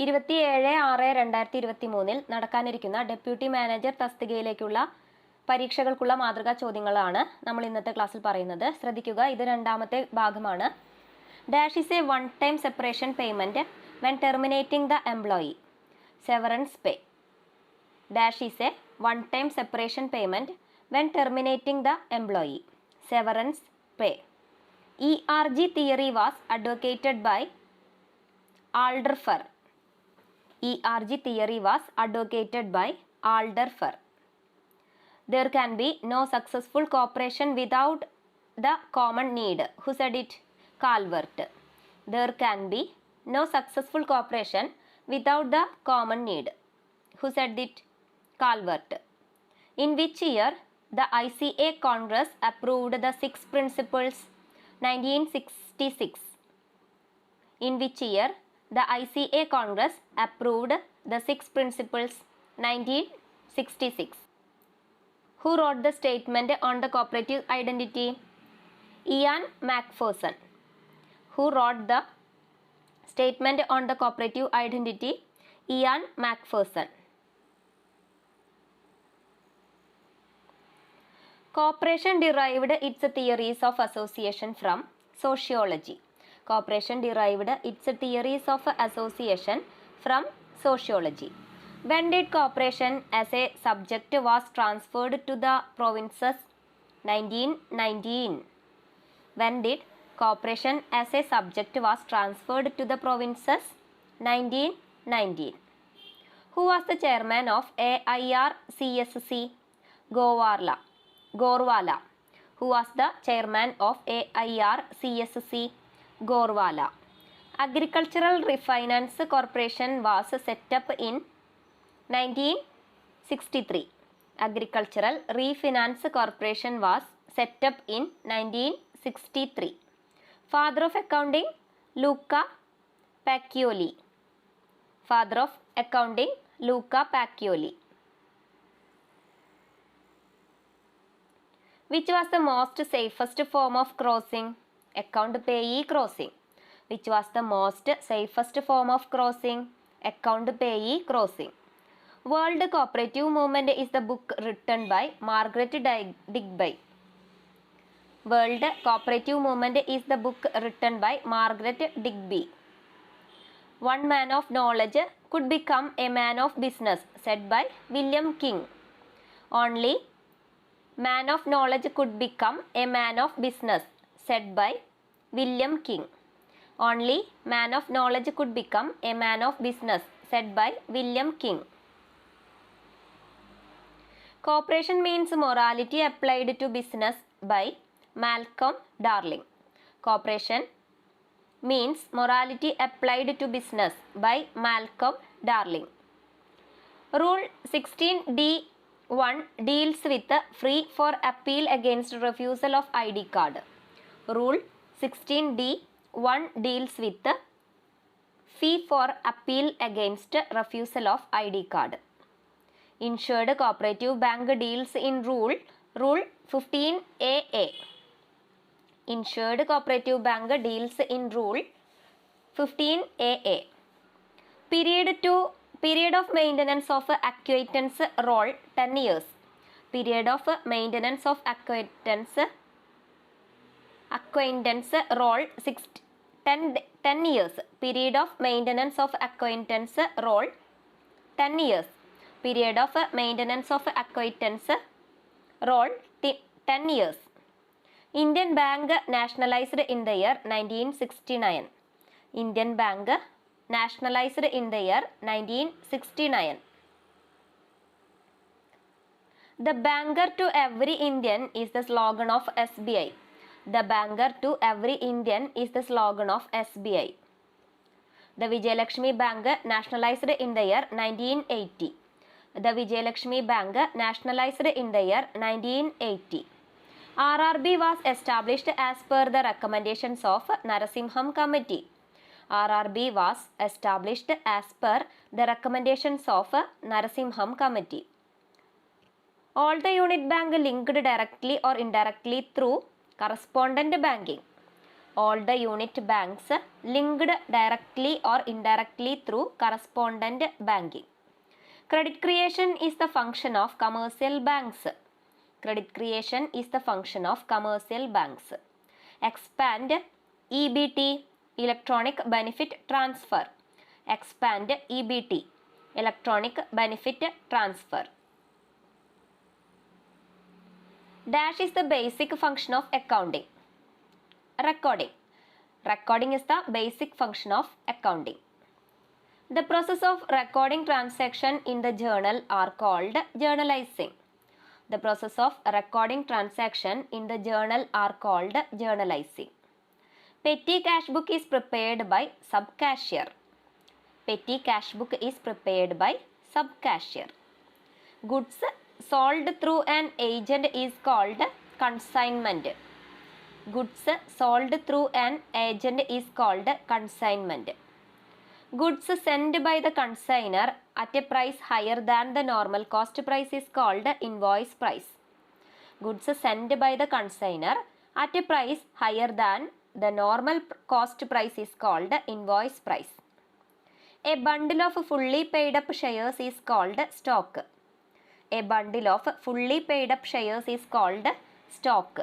27/6/2023 നടക്കാനിരിക്കുന്ന deputy manager തസ്തികയിലേക്കുള്ള പരീക്ഷകൾക്കുള്ള മാതൃകാ ചോദ്യങ്ങളാണ് നമ്മൾ ഇന്നത്തെ ക്ലാസ്സിൽ പറയുന്നത്. ശ്രദ്ധിക്കുക, ഇത് രണ്ടാമത്തെ ഭാഗമാണ്. Dash is A one time separation payment when terminating the employee. Severance pay. Dash is A one time separation payment when terminating the employee. Severance pay. ERG theory was advocated by Alderfer. ERG theory was advocated by Alderfer. There can be no successful cooperation without the common need. Who said it? Calvert. There can be no successful cooperation without the common need. Who said it? Calvert. In which year the ICA Congress approved the six principles? 1966. In which year the ICA Congress approved the six principles? 1966. Who wrote the statement on the cooperative identity? Ian Macpherson. Who wrote the statement on the cooperative identity? Ian Macpherson. Cooperation derived its theories of association from sociology. Cooperation derived its theories of association from sociology. When did cooperation as a subject was transferred to the provinces? 1919. When did cooperation as a subject was transferred to the provinces? 1919. Who was the chairman of AIRCSC? Gorwala. Who was the chairman of AIRCSC? Gorwala. Agricultural Refinance Corporation was set up in 1963. Agricultural Refinance Corporation was set up in 1963. Father of accounting, Luca Pacioli. Father of accounting, Luca Pacioli. Which was the most safest form of crossing? Account payee crossing. Which was the most safest form of crossing? Account payee crossing. World Cooperative Movement is the book written by Margaret Digby. World Cooperative Movement is the book written by Margaret Digby. One man of knowledge could become a man of business, said by William King. Only man of knowledge could become a man of business, said by William King. Only man of knowledge could become a man of business, said by William King. Cooperation means morality applied to business, by Malcolm Darling. Cooperation means morality applied to business, by Malcolm Darling. Rule 16D1 deals with free for appeal against refusal of ID card. Rule 16D1 deals with fee for appeal against refusal of ID card. Insured Cooperative Bank deals in Rule 15AA. Insured Cooperative Bank deals in Rule 15AA. Period of maintenance of acquaintance role 10 years. Period of maintenance of acquaintance role 10 years. Period of maintenance of acquaintance role 10 years. Period of maintenance of acquaintance role 10 years. Indian Bank nationalized in the year 1969. Indian Bank nationalized in the year 1969. The banker to every Indian is the slogan of SBI. The banker to every Indian is the slogan of SBI. The Vijayalakshmi Bank nationalized in the year 1980. The Vijayalakshmi Bank nationalized in the year 1980. RRB was established as per the recommendations of Narasimham Committee. RRB was established as per the recommendations of Narasimham Committee. All the unit bank linked directly or indirectly through correspondent banking. all the unit banks linked directly or indirectly through correspondent banking. Credit creation is the function of commercial banks. Credit creation is the function of commercial banks. Expand EBT, electronic benefit transfer. Expand EBT, electronic benefit transfer. Dash is the basic function of accounting. Recording. Recording is the basic function of accounting. The process of recording transaction in the journal are called journalizing. The process of recording transaction in the journal are called journalizing. Petty cash book is prepared by sub-cashier. Petty cash book is prepared by sub-cashier. Goods sold through an agent is called consignment. Goods sold through an agent is called consignment. Goods sent by the consignor at a price higher than the normal cost price is called invoice price. Goods sent by the consignor at a price higher than the normal cost price is called invoice price. A bundle of fully paid up shares is called stock. A bundle of fully paid up shares is called stock.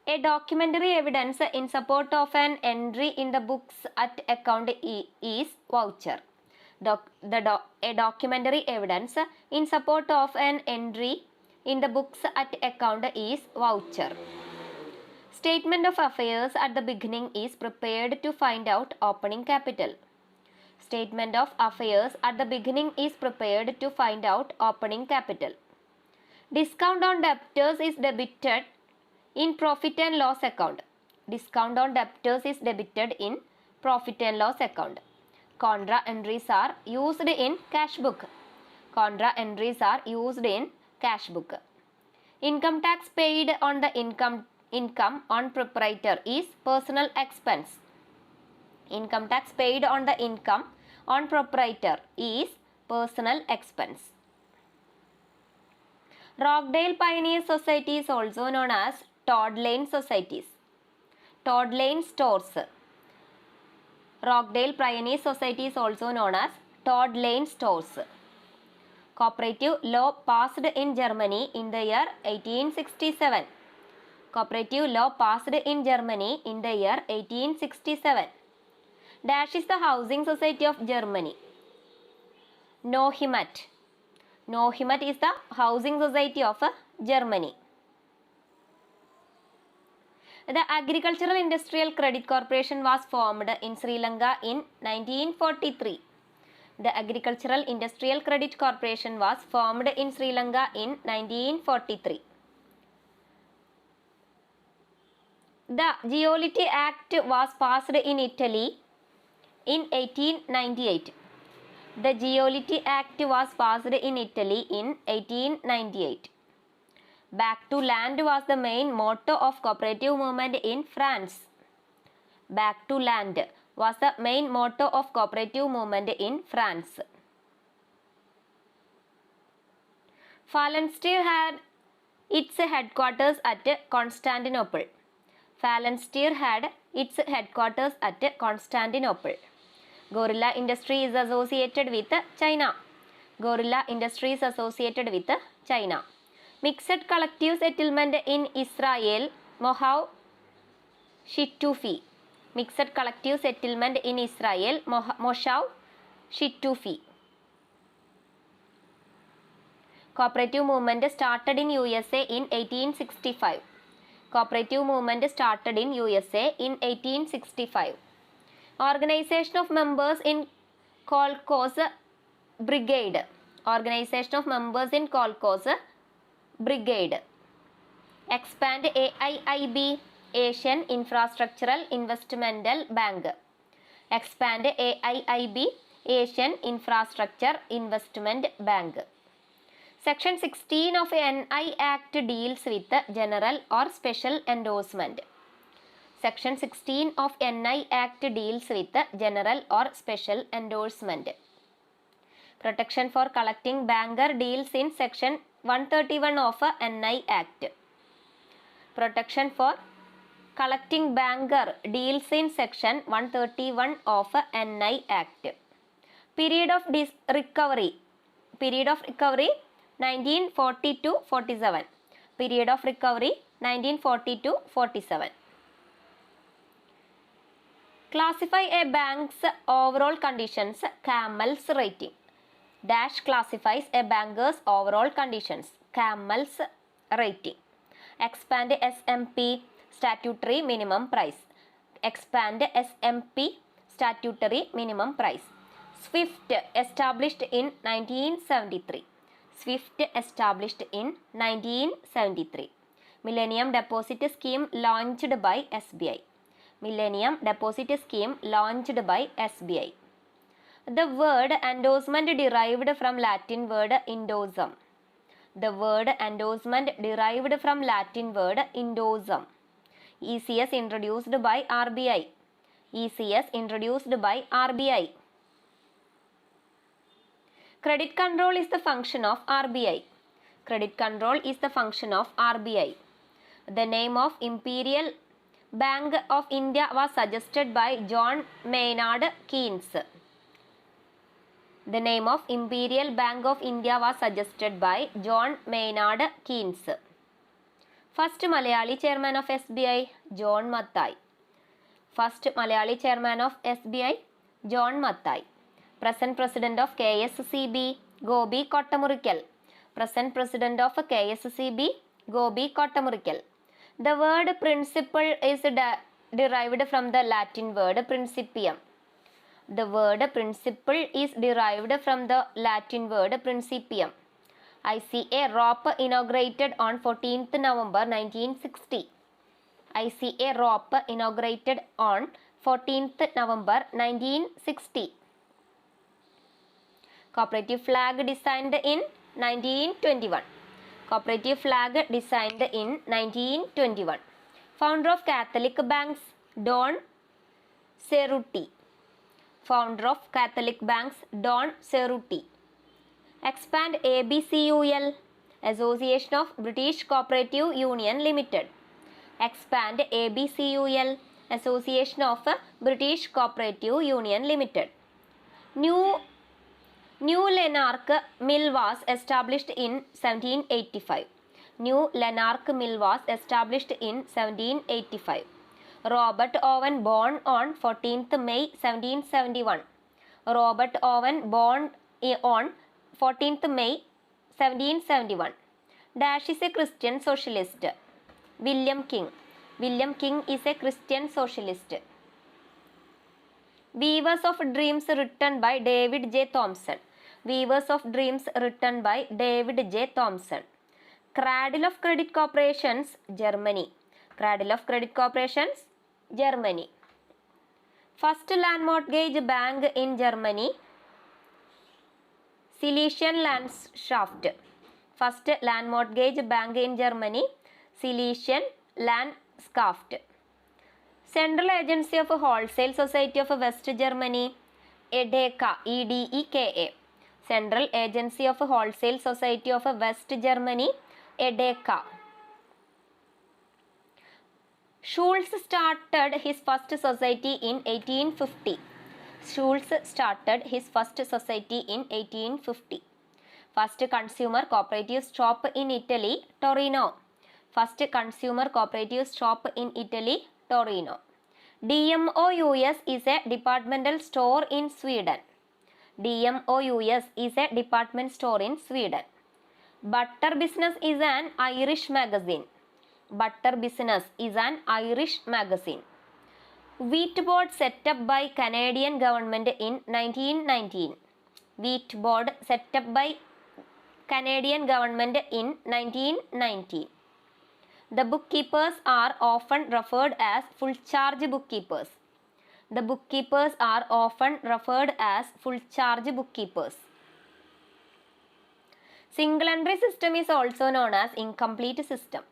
A documentary evidence in support of an entry in the books at account is voucher. A documentary evidence in support of an entry in the books at account is voucher. Statement of affairs at the beginning is prepared to find out opening capital. Statement of affairs at the beginning is prepared to find out opening capital. Discount on debtors is debited in profit and loss account. Discount on debtors is debited in profit and loss account. Contra entries are used in cash book. Contra entries are used in cash book. Income tax paid on the income on proprietor is personal expense. Income tax paid on the income on proprietor is personal expense. Rockdale Pioneer Society is also known as Todd Lane Societies. Todd Lane Stores. Rockdale Pioneer Society is also known as Todd Lane Stores. Cooperative law passed in Germany in the year 1867. Cooperative law passed in Germany in the year 1867. Dash is the housing society of Germany. Nohimat. Nohimat is the housing society of Germany. The Agricultural Industrial Credit Corporation was formed in Sri Lanka in 1943. The Agricultural Industrial Credit Corporation was formed in Sri Lanka in 1943. The Giolitti Act was passed in Italy in 1898. The Giolitti Act was passed in Italy in 1898. Back to land was the main motto of cooperative movement in France. Back to land was the main motto of cooperative movement in France. Phalansteer had its headquarters at Constantinople. Phalansteer had its headquarters at Constantinople. Gorilla industry is associated with China. Gorilla industry is associated with China. Mixed collective settlement in Israel, Mohav Shitufi. Mixed collective settlement in Israel, Moshav Shitufi. Cooperative movement started in USA in 1865. Cooperative movement started in USA in 1865. Organization of members in Kolkhoz Brigade. Organization of members in Kolkhoz Brigade. Expand AIIB, Asian Infrastructural Investmental Bank. Expand AIIB, Asian Infrastructure Investment Bank. Section 16 of NI Act deals with general or special endorsement. Section 16 of NI Act deals with general or special endorsement. Protection for collecting banker deals in Section 131 of NI Act. Protection for collecting banker deals in section 131 of NI Act. Period of recovery 1940-47. Period of recovery 1940-47. Classify a bank's overall conditions. Camel's rating. Dash classifies a banker's overall conditions. Camel's rating. Expand SMP statutory minimum price. Expand SMP statutory minimum price. SWIFT established in 1973. SWIFT established in 1973. Millennium Deposit Scheme launched by SBI. Millennium Deposit Scheme launched by SBI. The word endorsement derived from Latin word endorsum. The word endorsement derived from Latin word endorsum. ECS introduced by RBI. ECS introduced by RBI. Credit control is the function of RBI. Credit control is the function of RBI. The name of Imperial Bank of India was suggested by John Maynard Keynes. The name of Imperial Bank of India was suggested by John Maynard Keynes. First Malayali chairman of SBI, John Mathai. First Malayali chairman of SBI, John Mathai. Present president of KSCB, Gobi Kottamurikal. Present president of KSCB, Gobi Kottamurikal. The word principle is derived from the Latin word principium. The word principle is derived from the Latin word principium. ICA ROP inaugurated on 14th November 1960. ICA ROP inaugurated on 14th November 1960. Cooperative flag designed in 1921. Cooperative flag designed in 1921. Founder of Catholic banks, Don Cerruti. Founder of Catholic banks, Don Cerruti. Expand ABCUL, Association of British Cooperative Union Limited. Expand ABCUL, Association of British Cooperative Union Limited. New Lanark Mill was established in 1785. New Lanark Mill was established in 1785. Robert Owen born on 14th May 1771. Robert Owen born on 14th May 1771. Dash is a Christian socialist. William King. William King is a Christian socialist. Weavers of Dreams written by David J. Thompson. Weavers of Dreams written by David J. Thompson. Cradle of Credit Corporations, Germany. Cradle of Credit Corporations, Germany. First land mortgage bank in Germany, Silesian Landschaft. First land mortgage bank in Germany, Silesian Landschaft. Central Agency of Wholesale Society of West Germany, EDEKA, EDEKA. Central Agency of Wholesale Society of West Germany, EDEKA. Schulz started his first society in 1850. Schulz started his first society in 1850. First consumer cooperative shop in Italy, Torino. First consumer cooperative shop in Italy, Torino. DMOUS is a departmental store in Sweden. DMOUS is a department store in Sweden. Butter Business is an Irish magazine. Butter Business is an Irish magazine. Wheat board set up by Canadian government in 1919. Wheat board set up by Canadian government in 1919. The bookkeepers are often referred as full charge bookkeepers. The bookkeepers are often referred as full charge bookkeepers. Single entry system is also known as incomplete system.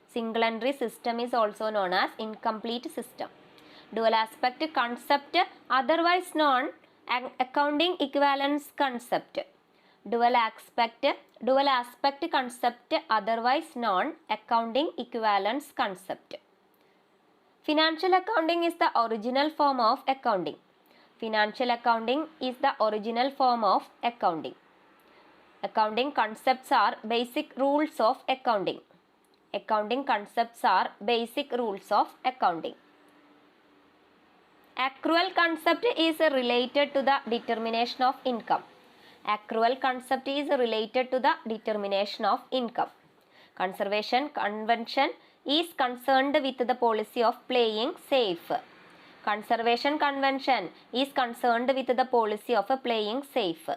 Single entry system is also known as incomplete system. Dual aspect concept, otherwise known accounting equivalence concept. Dual aspect concept, otherwise known accounting equivalence concept. Financial accounting is the original form of accounting. Financial accounting is the original form of accounting. Accounting concepts are basic rules of accounting. Accounting concepts are basic rules of accounting. Accrual concept is related to the determination of income. Accrual concept is related to the determination of income. Conservation convention is concerned with the policy of playing safe. Conservation convention is concerned with the policy of playing safe.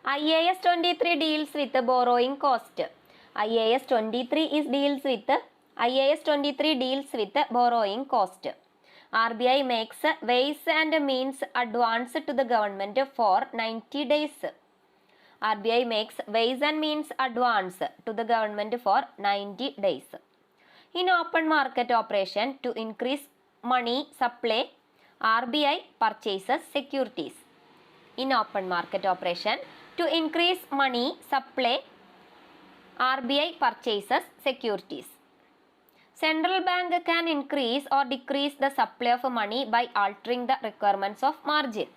IAS 23 deals with borrowing cost. IAS 23 deals with borrowing cost. RBI makes ways and means advance to the government for 90 days. RBI makes ways and means advance to the government for 90 days. In open market operation, to increase money supply, RBI purchases securities. In open market operation, to increase money supply, RBI purchases securities. Central bank can increase or decrease the supply of money by altering the requirements of margin.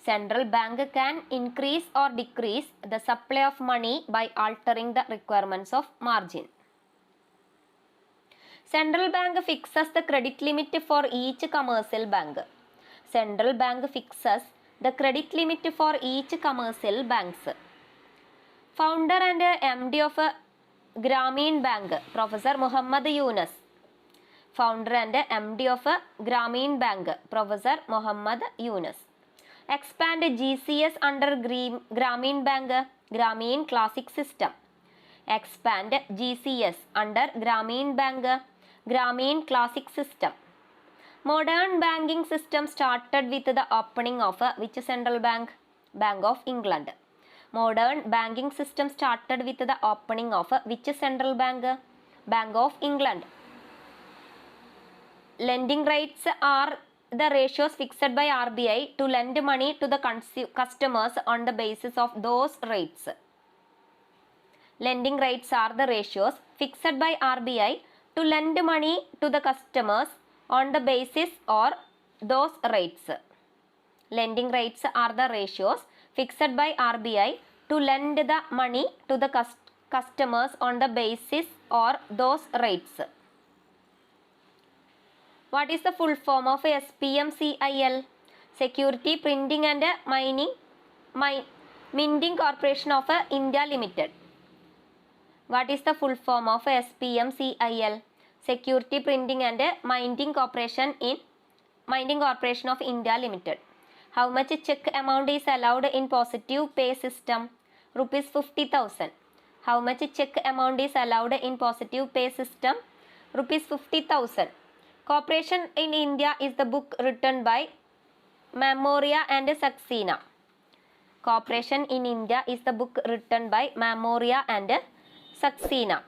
Central bank can increase or decrease the supply of money by altering the requirements of margin. Central bank fixes the credit limit for each commercial bank. Central bank fixes the credit limit for each commercial banks. Founder and MD of Grameen Bank, Professor Muhammad Yunus. Founder and MD of Grameen Bank, Professor Muhammad Yunus. Expand GCS under Grameen Bank, Grameen Classic System. Expand GCS under Grameen Bank, Grameen Classic System. Modern banking system started with the opening of which central bank? Bank of England. Modern banking system started with the opening of which central bank? Bank of England. Lending rates are the ratios fixed by RBI to lend money to the customers on the basis of those rates. Lending rates are the ratios fixed by RBI to lend money to the customers on the basis or those rates. Lending rates are the ratios fixed by RBI to lend the money to the customers on the basis or those rates. What is the full form of SPMCIL? Security Printing and Minting Corporation of India Limited. What is the full form of SPMCIL? Security Printing and Minting Corporation of India Limited. How much check amount is allowed in positive pay system? Rupees 50,000. How much check amount is allowed in positive pay system? Rupees 50,000. Cooperation in India is the book written by Memoria and Saxena. Cooperation in India is the book written by Memoria and Saxena.